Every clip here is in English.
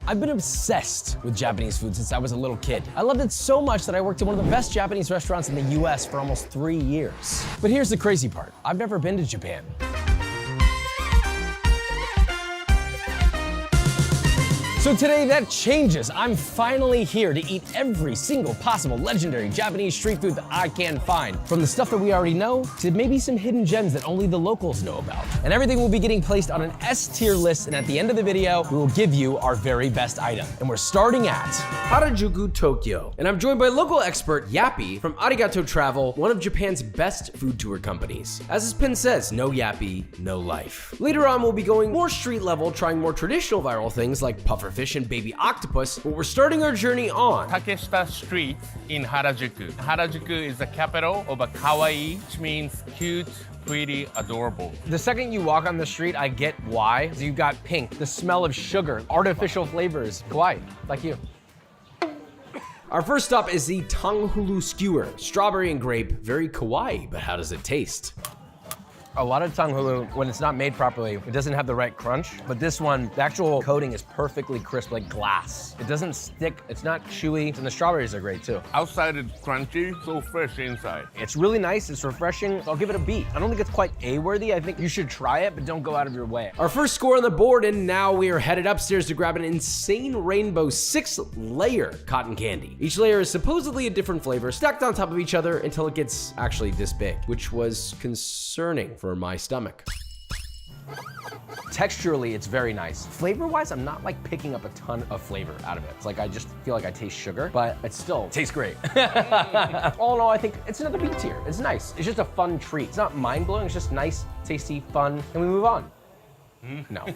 I've been obsessed with Japanese food since I was a little kid. I loved it so much that I worked at one of the best Japanese restaurants in the US for almost 3 years. But here's the crazy part. I've never been to Japan. So today that changes. I'm finally here to eat every single possible legendary Japanese street food that I can find. From the stuff that we already know to maybe some hidden gems that only the locals know about. And everything will be getting placed on an S tier list, and at the end of the video, we will give you our very best item. And we're starting at Harajuku, Tokyo. And I'm joined by local expert Yappy from Arigato Travel, one of Japan's best food tour companies. As his pin says, no Yappy, no life. Later on, we'll be going more street level, trying more traditional viral things like puffer fish and baby octopus, but we're starting our journey on Takeshita Street in Harajuku. Harajuku is the capital of a kawaii, which means cute, pretty, adorable. the second you walk on the street, I get why. So you've got pink, the smell of sugar, artificial flavors. Kawaii, like you. Our first stop is the Tanghulu Skewer. Strawberry and grape, very kawaii, but how does it taste? A lot of tanghulu, when it's not made properly, it doesn't have the right crunch. But this one, the actual coating is perfectly crisp, like glass. It doesn't stick, it's not chewy, and the strawberries are great too. Outside it's crunchy, so fresh inside. It's really nice, it's refreshing. So I'll give it a B. I don't think it's quite A-worthy. I think you should try it, but don't go out of your way. Our first score on the board, and now we are headed upstairs to grab an insane rainbow 6-layer cotton candy. Each layer is supposedly a different flavor, stacked on top of each other until it gets actually this big, which was concerning for my stomach. Texturally, it's very nice. Flavor-wise, I'm not like picking up a ton of flavor out of it. It's like I just feel like I taste sugar, but it still tastes great. All in all, I think it's another B tier. It's nice. It's just a fun treat. It's not mind-blowing, it's just nice, tasty, fun, and we move on. No.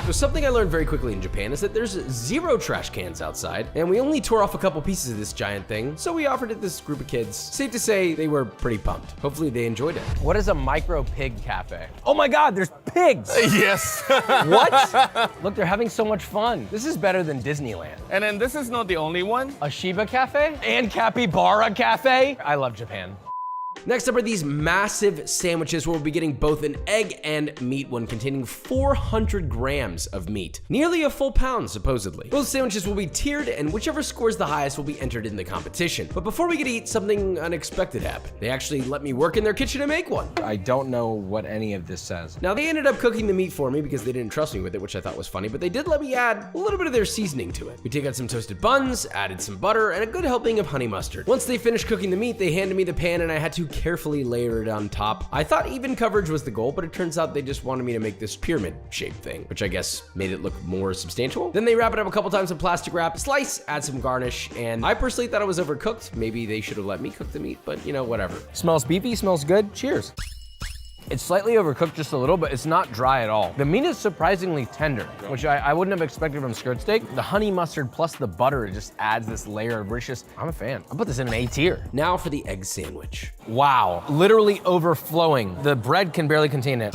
So something I learned very quickly in Japan is that there's 0 trash cans outside, and we only tore off a couple pieces of this giant thing, so we offered it to this group of kids. Safe to say, they were pretty pumped. Hopefully they enjoyed it. What is a micro pig cafe? Oh my God, there's pigs! Yes. What? Look, they're having so much fun. This is better than Disneyland. And then this is not the only one. A Shiba cafe? And Capybara cafe? I love Japan. Next up are these massive sandwiches where we'll be getting both an egg and meat one containing 400 grams of meat. Nearly a full pound, supposedly. Both sandwiches will be tiered, and whichever scores the highest will be entered in the competition. But before we could eat, something unexpected happened. They actually let me work in their kitchen and make one. I don't know what any of this says. Now, they ended up cooking the meat for me because they didn't trust me with it, which I thought was funny, but they did let me add a little bit of their seasoning to it. We took out some toasted buns, added some butter, and a good helping of honey mustard. Once they finished cooking the meat, they handed me the pan and I had to carefully layer it on top. I thought even coverage was the goal, but it turns out they just wanted me to make this pyramid shaped thing, which I guess made it look more substantial. Then they wrap it up a couple times in plastic wrap, slice, add some garnish, and I personally thought it was overcooked. Maybe they should have let me cook the meat, but you know, whatever. Smells beefy, smells good. Cheers. It's slightly overcooked just a little, but it's not dry at all. The meat is surprisingly tender, which I wouldn't have expected from skirt steak. The honey mustard plus the butter just adds this layer of richness. I'm a fan. I'll put this in an A tier. Now for the egg sandwich. Wow, literally overflowing. The bread can barely contain it.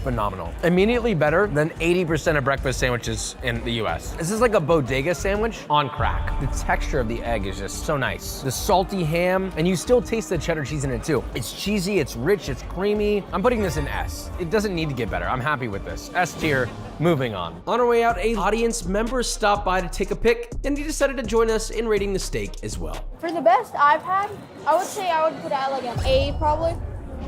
Phenomenal. Immediately better than 80% of breakfast sandwiches in the US. This is like a bodega sandwich on crack. The texture of the egg is just so nice. The salty ham, and you still taste the cheddar cheese in it too. It's cheesy, it's rich, it's creamy. I'm putting this in S. It doesn't need to get better. I'm happy with this. S tier, moving on. On our way out, a audience member stopped by to take a pic, and he decided to join us in rating the steak as well. For the best I've had, I would say I would put it at like an A probably.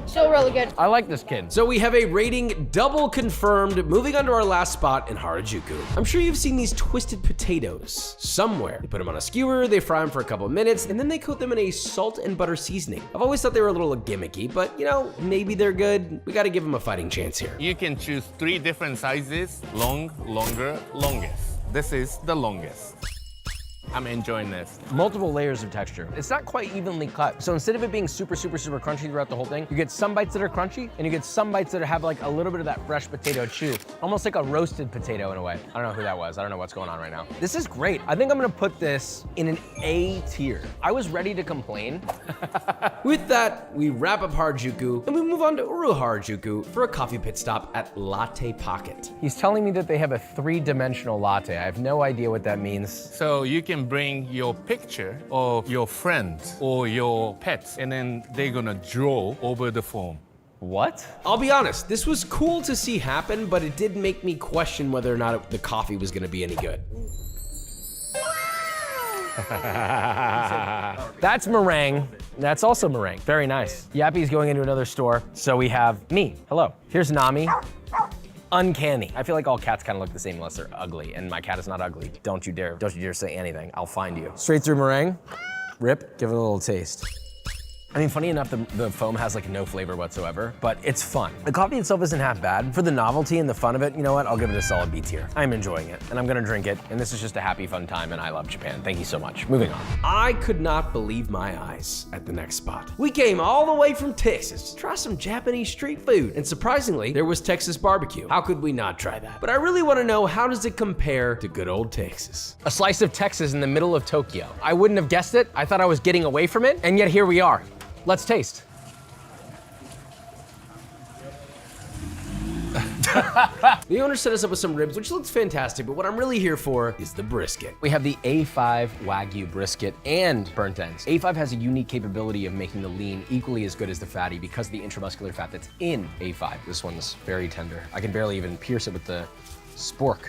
Still really good. I like this kid. So we have a rating double confirmed. Moving on to our last spot in Harajuku. I'm sure you've seen these twisted potatoes somewhere. They put them on a skewer, they fry them for a couple of minutes, and then they coat them in a salt and butter seasoning. I've always thought they were a little gimmicky, but you know, maybe they're good. We gotta give them a fighting chance here. You can choose 3 different sizes: long, longer, longest. This is the longest. I'm enjoying this. Multiple layers of texture. It's not quite evenly cut. So instead of it being super, super, super crunchy throughout the whole thing, you get some bites that are crunchy and you get some bites that have like a little bit of that fresh potato chew. Almost like a roasted potato in a way. I don't know who that was. I don't know what's going on right now. This is great. I think I'm gonna put this in an A tier. I was ready to complain. With that, we wrap up Harajuku and we move on to Uru Harajuku for a coffee pit stop at Latte Pocket. He's telling me that they have a 3-dimensional latte. I have no idea what that means. So you can bring your picture of your friends or your pets, and then they're gonna draw over the foam. What? I'll be honest, this was cool to see happen, but it did make me question whether or not the coffee was gonna be any good. That's meringue. That's also meringue. Very nice. Yappy's going into another store, so we have me. Hello. Here's Nami. Uncanny. I feel like all cats kind of look the same unless they're ugly, and my cat is not ugly. Don't you dare say anything. I'll find you. Straight through meringue. Rip, give it a little taste. I mean, funny enough, the foam has like no flavor whatsoever, but it's fun. The coffee itself isn't half bad. For the novelty and the fun of it, you know what? I'll give it a solid B tier. I'm enjoying it, and I'm gonna drink it, and this is just a happy, fun time, and I love Japan. Thank you so much. Moving on. I could not believe my eyes at the next spot. We came all the way from Texas to try some Japanese street food, and surprisingly, there was Texas barbecue. How could we not try that? But I really wanna know, how does it compare to good old Texas? A slice of Texas in the middle of Tokyo. I wouldn't have guessed it. I thought I was getting away from it, and yet here we are. Let's taste. The owner set us up with some ribs, which looks fantastic, but what I'm really here for is the brisket. We have the A5 Wagyu brisket and burnt ends. A5 has a unique capability of making the lean equally as good as the fatty because of the intramuscular fat that's in A5. This one's very tender. I can barely even pierce it with the spork.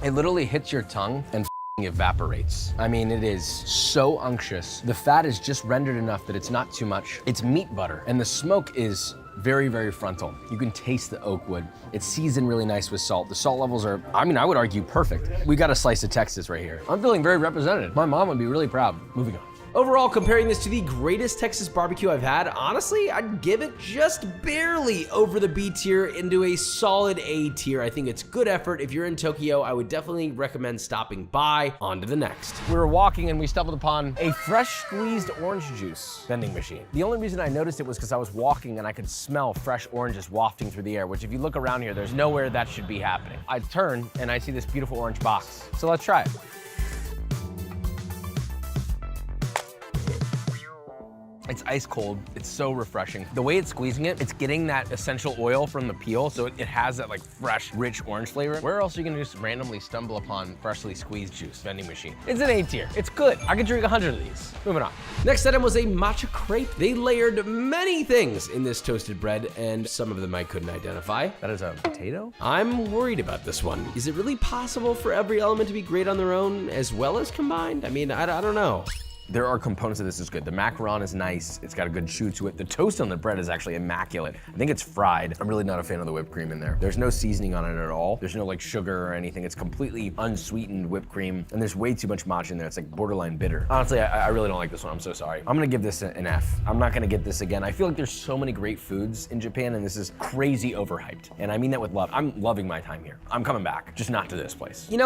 It literally hits your tongue and evaporates. I mean, it is so unctuous. The fat is just rendered enough that it's not too much. It's meat butter, and the smoke is very, very frontal. You can taste the oak wood. It's seasoned really nice with salt. The salt levels are, I mean, I would argue perfect. We got a slice of Texas right here. I'm feeling very represented. My mom would be really proud. Moving on. Overall, comparing this to the greatest Texas barbecue I've had, honestly, I'd give it just barely over the B tier into a solid A tier. I think it's good effort. If you're in Tokyo, I would definitely recommend stopping by. On to the next. We were walking and we stumbled upon a fresh squeezed orange juice vending machine. The only reason I noticed it was because I was walking and I could smell fresh oranges wafting through the air, which if you look around here, there's nowhere that should be happening. I turn and I see this beautiful orange box. So let's try it. It's ice cold. It's so refreshing. The way it's squeezing it, it's getting that essential oil from the peel, so it has that like fresh, rich orange flavor. Where else are you gonna just randomly stumble upon freshly squeezed juice vending machine? It's an A tier. It's good. I could drink 100 of these. Moving on. Next item was a matcha crepe. They layered many things in this toasted bread, and some of them I couldn't identify. That is a potato? I'm worried about this one. Is it really possible for every element to be great on their own as well as combined? I mean, I don't know. There are components of this is good. The macaron is nice. It's got a good chew to it. The toast on the bread is actually immaculate. I think it's fried. I'm really not a fan of the whipped cream in there. There's no seasoning on it at all. There's no like sugar or anything. It's completely unsweetened whipped cream. And there's way too much matcha in there. It's like borderline bitter. Honestly, I really don't like this one. I'm so sorry. I'm gonna give this an F. I'm not gonna get this again. I feel like there's so many great foods in Japan and this is crazy overhyped. And I mean that with love. I'm loving my time here. I'm coming back, just not to this place. You know,